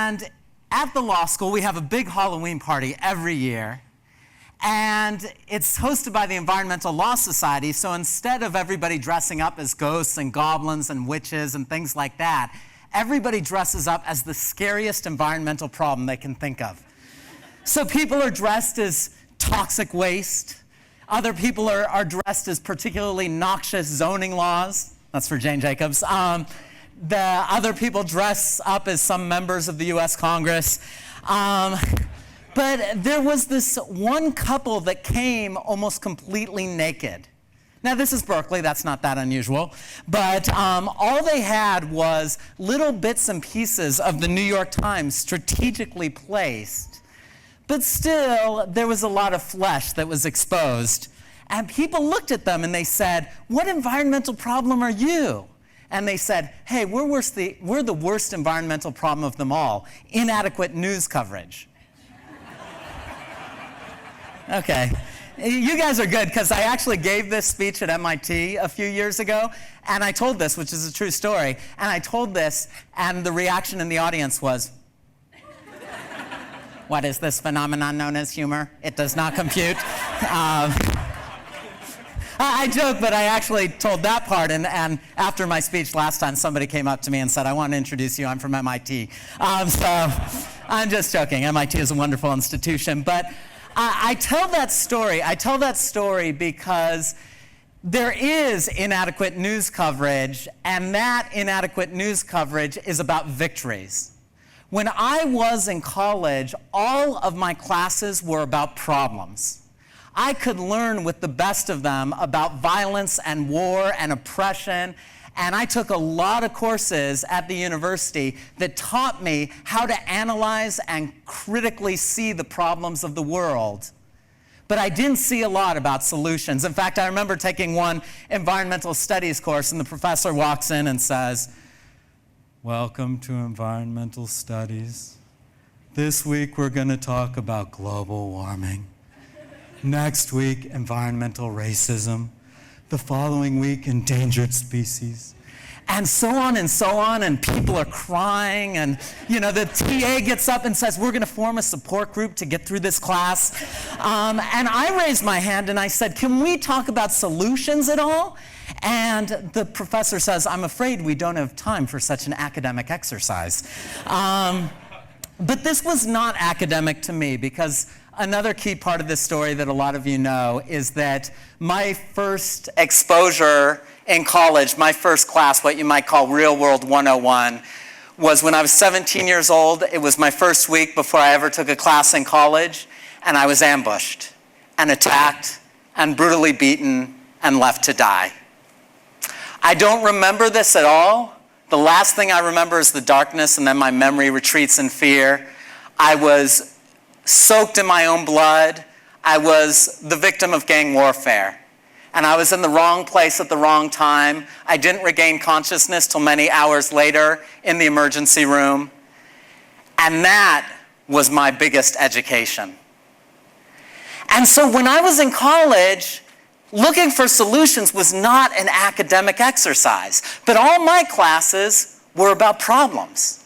And at the law school, we have a big Halloween party every year. And it's hosted by the Environmental Law Society, so instead of everybody dressing up as ghosts and goblins and witches and things like that, everybody dresses up as the scariest environmental problem they can think of. So people are dressed as toxic waste. Other people are dressed as particularly noxious zoning laws. That's for Jane Jacobs. The other people dress up as some members of the US Congress. But there was this one couple that came almost completely naked. Now, this is Berkeley, that's not that unusual, but all they had was little bits and pieces of the New York Times strategically placed, but still, there was a lot of flesh that was exposed. And people looked at them and they said, "What environmental problem are you?" And they said, "Hey, we're the worst environmental problem of them all, inadequate news coverage." Okay. You guys are good, because I actually gave this speech at MIT a few years ago, and I told this, which is a true story, and I told this, and the reaction in the audience was, "What is this phenomenon known as humor? It does not compute." I joke, but I actually told that part, and after my speech last time, somebody came up to me and said, "I want to introduce you, I'm from MIT." So I'm just joking. MIT is a wonderful institution, but I tell that story because there is inadequate news coverage, and that inadequate news coverage is about victories. When I was in college, all of my classes were about problems. I could learn with the best of them about violence and war and oppression, and I took a lot of courses at the university that taught me how to analyze and critically see the problems of the world. But I didn't see a lot about solutions. In fact, I remember taking one environmental studies course, and the professor walks in and says, "Welcome to environmental studies. This week we're going to talk about global warming. Next week, environmental racism. The following week, endangered species." And so on, and people are crying, and the TA gets up and says, "We're going to form a support group to get through this class." And I raised my hand and I said, "Can we talk about solutions at all?" And the professor says, "I'm afraid we don't have time for such an academic exercise." But this was not academic to me, because another key part of this story that a lot of you know is that my first exposure in college, my first class, what you might call Real World 101, was when I was 17 years old. It was my first week before I ever took a class in college, and I was ambushed and attacked and brutally beaten and left to die. I don't remember this at all. The last thing I remember is the darkness, and then my memory retreats in fear. I was soaked in my own blood. I was the victim of gang warfare. And I was in the wrong place at the wrong time. I didn't regain consciousness till many hours later in the emergency room. And that was my biggest education. And so when I was in college, looking for solutions was not an academic exercise. But all my classes were about problems.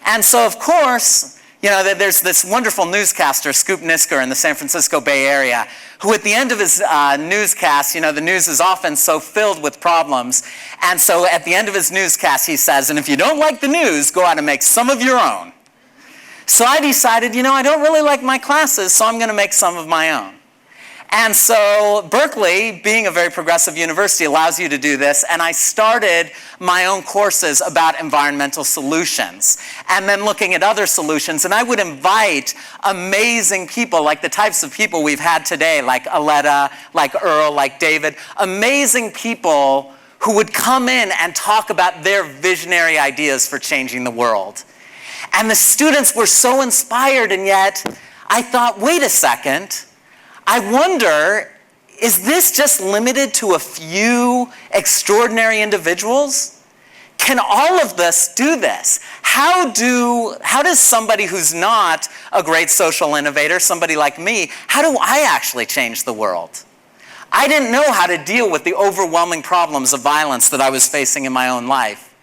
And so, of course, there's this wonderful newscaster, Scoop Nisker, in the San Francisco Bay Area, who at the end of his newscast, the news is often so filled with problems, and so at the end of his newscast he says, "And if you don't like the news, go out and make some of your own." So I decided, I don't really like my classes, so I'm going to make some of my own. And so Berkeley, being a very progressive university, allows you to do this, and I started my own courses about environmental solutions, and then looking at other solutions, and I would invite amazing people, like the types of people we've had today, like Aletta, like Earl, like David, amazing people who would come in and talk about their visionary ideas for changing the world. And the students were so inspired, and yet I thought, wait a second, I wonder, is this just limited to a few extraordinary individuals? Can all of us do this? How does somebody who's not a great social innovator, somebody like me, how do I actually change the world? I didn't know how to deal with the overwhelming problems of violence that I was facing in my own life.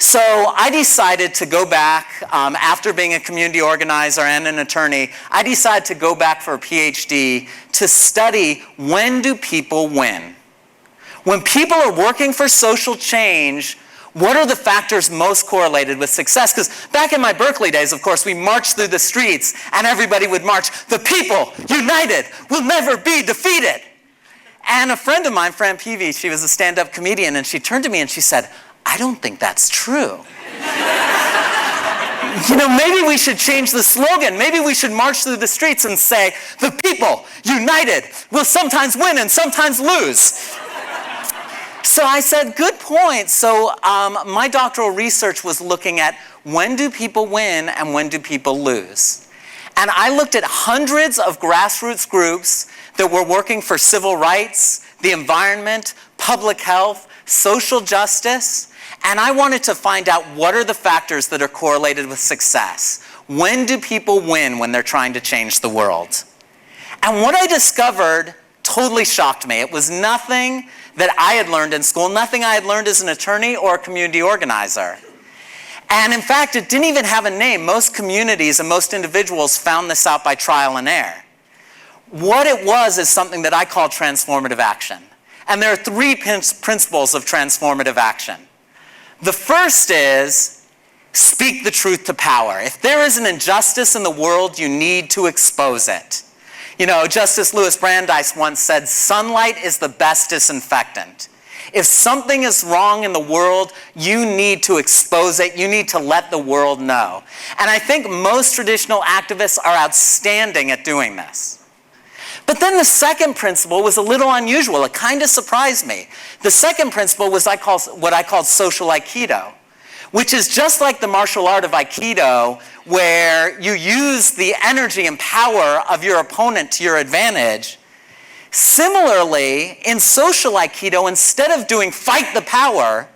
So I decided to go back, after being a community organizer and an attorney, I decided to go back for a PhD to study, when do people win? When people are working for social change, what are the factors most correlated with success? Because back in my Berkeley days, of course, we marched through the streets and everybody would march, "The people, united, will never be defeated." And a friend of mine, Fran Peavy, she was a stand-up comedian, and she turned to me and she said, "I don't think that's true." Maybe we should change the slogan. Maybe we should march through the streets and say, "The people, united, will sometimes win and sometimes lose." So I said, good point. So my doctoral research was looking at, when do people win and when do people lose? And I looked at hundreds of grassroots groups that were working for civil rights, the environment, public health, social justice, and I wanted to find out, what are the factors that are correlated with success? When do people win when they're trying to change the world? And what I discovered totally shocked me. It was nothing that I had learned in school, nothing I had learned as an attorney or a community organizer. And in fact, it didn't even have a name. Most communities and most individuals found this out by trial and error. What it was is something that I call transformative action. And there are three principles of transformative action. The first is, speak the truth to power. If there is an injustice in the world, you need to expose it. Justice Louis Brandeis once said, "Sunlight is the best disinfectant." If something is wrong in the world, you need to expose it. You need to let the world know. And I think most traditional activists are outstanding at doing this. But then the second principle was a little unusual. It kind of surprised me. The second principle was what I called social Aikido, which is just like the martial art of Aikido, where you use the energy and power of your opponent to your advantage. Similarly, in social Aikido, instead of doing fight the power,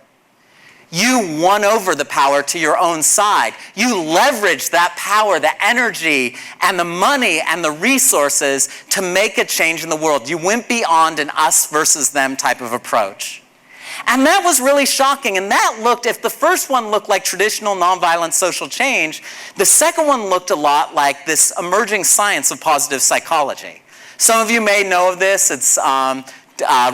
you won over the power to your own side. You leverage that power, the energy, and the money and the resources to make a change in the world. You went beyond an us versus them type of approach. And that was really shocking. And that if the first one looked like traditional nonviolent social change, the second one looked a lot like this emerging science of positive psychology. Some of you may know of this. It's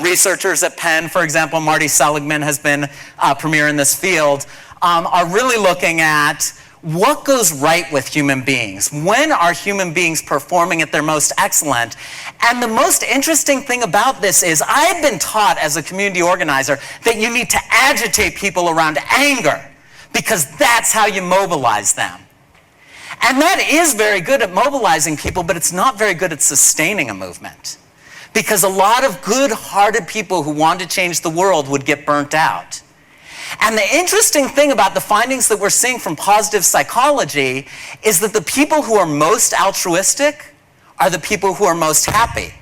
researchers at Penn, for example, Marty Seligman has been a premier in this field, are really looking at what goes right with human beings. When are human beings performing at their most excellent? And the most interesting thing about this is I had been taught as a community organizer that you need to agitate people around anger because that's how you mobilize them. And that is very good at mobilizing people, but it's not very good at sustaining a movement. Because a lot of good-hearted people who want to change the world would get burnt out. And the interesting thing about the findings that we're seeing from positive psychology is that the people who are most altruistic are the people who are most happy.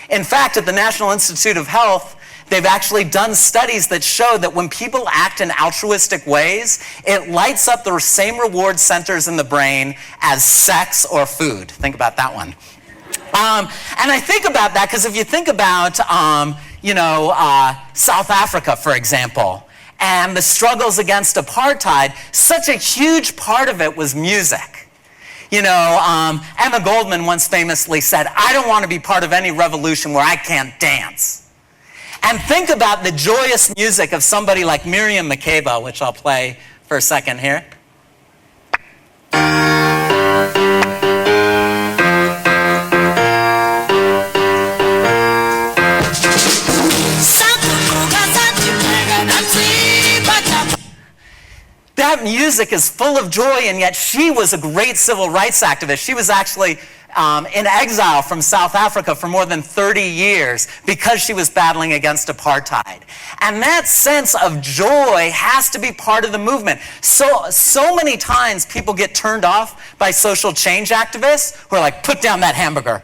In fact, at the National Institute of Health, they've actually done studies that show that when people act in altruistic ways, it lights up the same reward centers in the brain as sex or food. Think about that one. And I think about that because if you think about, South Africa, for example, and the struggles against apartheid, such a huge part of it was music. Emma Goldman once famously said, "I don't want to be part of any revolution where I can't dance." And think about the joyous music of somebody like Miriam Makeba, which I'll play for a second here. That music is full of joy, and yet she was a great civil rights activist. She was actually in exile from South Africa for more than 30 years because she was battling against apartheid. And that sense of joy has to be part of the movement. So many times people get turned off by social change activists who are like, "Put down that hamburger.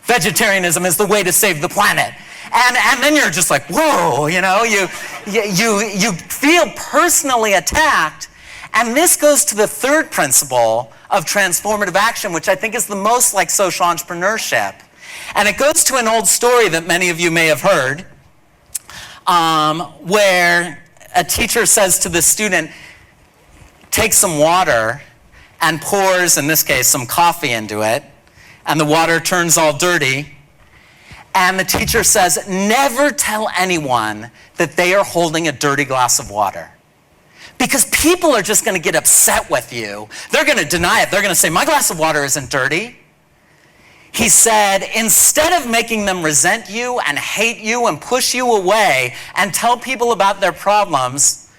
Vegetarianism is the way to save the planet." And then you're just like, whoa, you feel personally attacked. And this goes to the third principle of transformative action, which I think is the most like social entrepreneurship. And it goes to an old story that many of you may have heard, where a teacher says to the student, takes some water and pours, in this case, some coffee into it, and the water turns all dirty. And the teacher says, never tell anyone that they are holding a dirty glass of water. Because people are just going to get upset with you. They're going to deny it. They're going to say, my glass of water isn't dirty. He said, instead of making them resent you and hate you and push you away and tell people about their problems,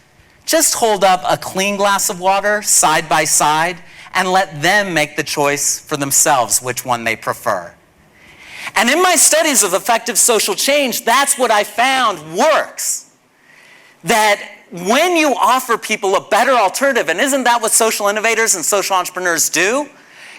just hold up a clean glass of water side by side and let them make the choice for themselves which one they prefer. And in my studies of effective social change, that's what I found works. That when you offer people a better alternative, and isn't that what social innovators and social entrepreneurs do?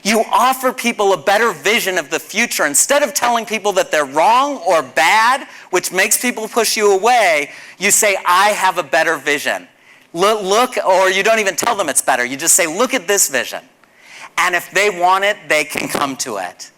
You offer people a better vision of the future. Instead of telling people that they're wrong or bad, which makes people push you away, you say, I have a better vision. Look, or you don't even tell them it's better. You just say, look at this vision. And if they want it, they can come to it.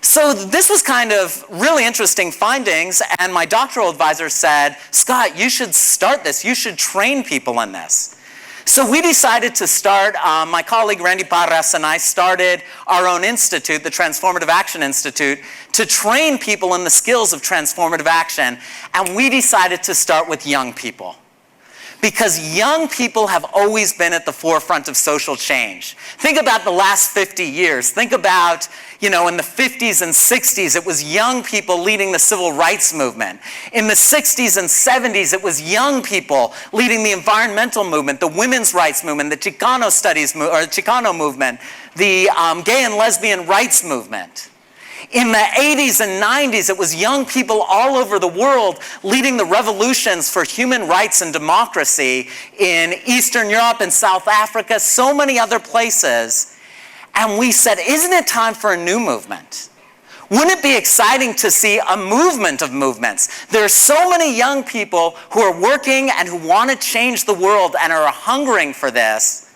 So this was kind of really interesting findings, and my doctoral advisor said, Scott, you should start this. You should train people in this. So we decided to start, my colleague Randy Parras and I started our own institute, the Transformative Action Institute, to train people in the skills of transformative action. And we decided to start with young people. Because young people have always been at the forefront of social change. Think about the last 50 years. Think about, in the 50s and 60s, it was young people leading the civil rights movement. In the 60s and 70s, it was young people leading the environmental movement, the women's rights movement, the Chicano movement, the gay and lesbian rights movement. In the 80s and 90s, it was young people all over the world leading the revolutions for human rights and democracy in Eastern Europe and South Africa, so many other places. And we said, isn't it time for a new movement? Wouldn't it be exciting to see a movement of movements? There are so many young people who are working and who want to change the world and are hungering for this.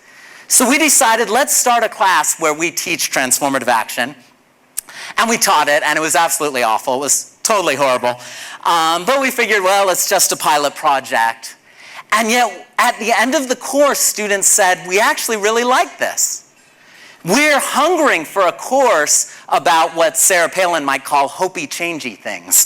So we decided, let's start a class where we teach transformative action. And we taught it, and it was absolutely awful. It was totally horrible. But we figured, well, it's just a pilot project. And yet, at the end of the course, students said, we actually really like this. We're hungering for a course about what Sarah Palin might call hopey-changey things.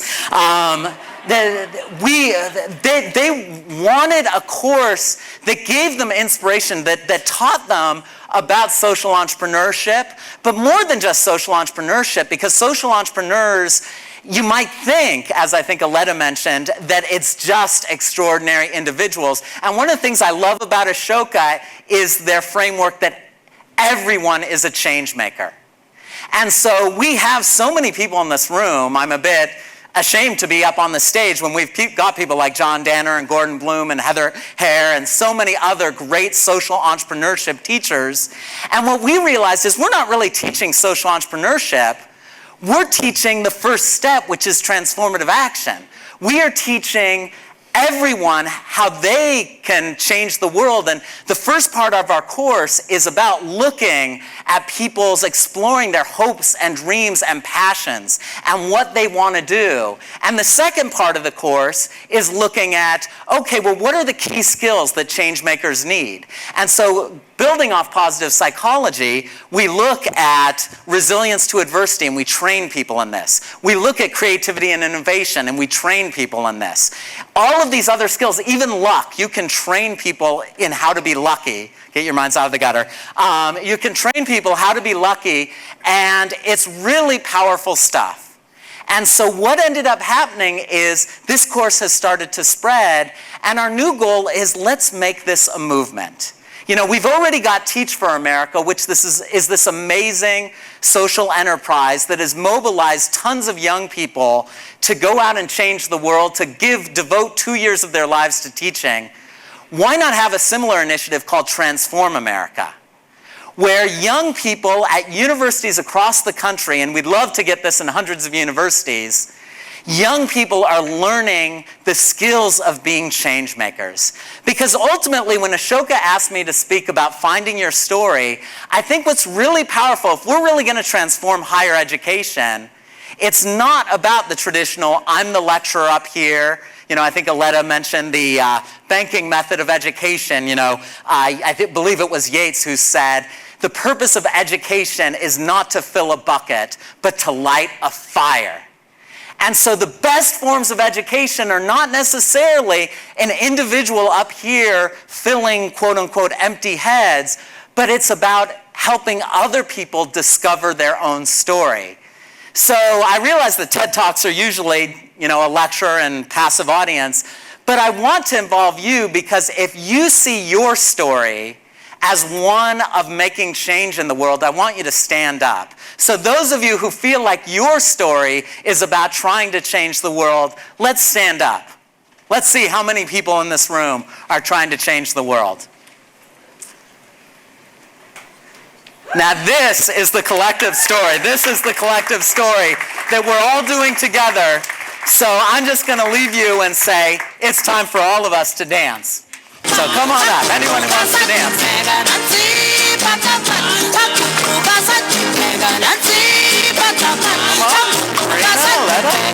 They wanted a course that gave them inspiration, that taught them about social entrepreneurship, but more than just social entrepreneurship, because social entrepreneurs, you might think, as I think Aletta mentioned, that it's just extraordinary individuals. And one of the things I love about Ashoka is their framework that everyone is a change maker. And so we have so many people in this room. I'm a bit ashamed to be up on the stage when we've got people like John Danner and Gordon Bloom and Heather Hare and so many other great social entrepreneurship teachers. And what we realized is we're not really teaching social entrepreneurship. We're teaching the first step, which is transformative action. We are teaching everyone how they can change the world. And the first part of our course is about looking at people's exploring their hopes and dreams and passions and what they want to do. And the second part of the course is looking at, okay, well, what are the key skills that change makers need? And so building off positive psychology, we look at resilience to adversity and we train people in this. We look at creativity and innovation and we train people in this. All of these other skills, even luck, you can train people in how to be lucky. Get your minds out of the gutter. You can train people how to be lucky, and it's really powerful stuff. And so what ended up happening is this course has started to spread, and our new goal is let's make this a movement. We've already got Teach for America, which is this amazing social enterprise that has mobilized tons of young people to go out and change the world, to devote 2 years of their lives to teaching. Why not have a similar initiative called Transform America, where young people at universities across the country, and we'd love to get this in hundreds of universities, young people are learning the skills of being change makers. Because ultimately, when Ashoka asked me to speak about finding your story, I think what's really powerful, if we're really going to transform higher education, it's not about the traditional, I'm the lecturer up here, I think Aletta mentioned the banking method of education. I believe it was Yeats who said, the purpose of education is not to fill a bucket, but to light a fire. And so the best forms of education are not necessarily an individual up here filling quote-unquote empty heads, but it's about helping other people discover their own story. So I realize that TED Talks are usually, a lecture and passive audience, but I want to involve you because if you see your story as one of making change in the world, I want you to stand up. So those of you who feel like your story is about trying to change the world, let's stand up. Let's see how many people in this room are trying to change the world. Now this is the collective story. This is the collective story that we're all doing together. So I'm just going to leave you and say, it's time for all of us to dance. So come on up, anyone who wants to dance. Come on, Marina, Aletta.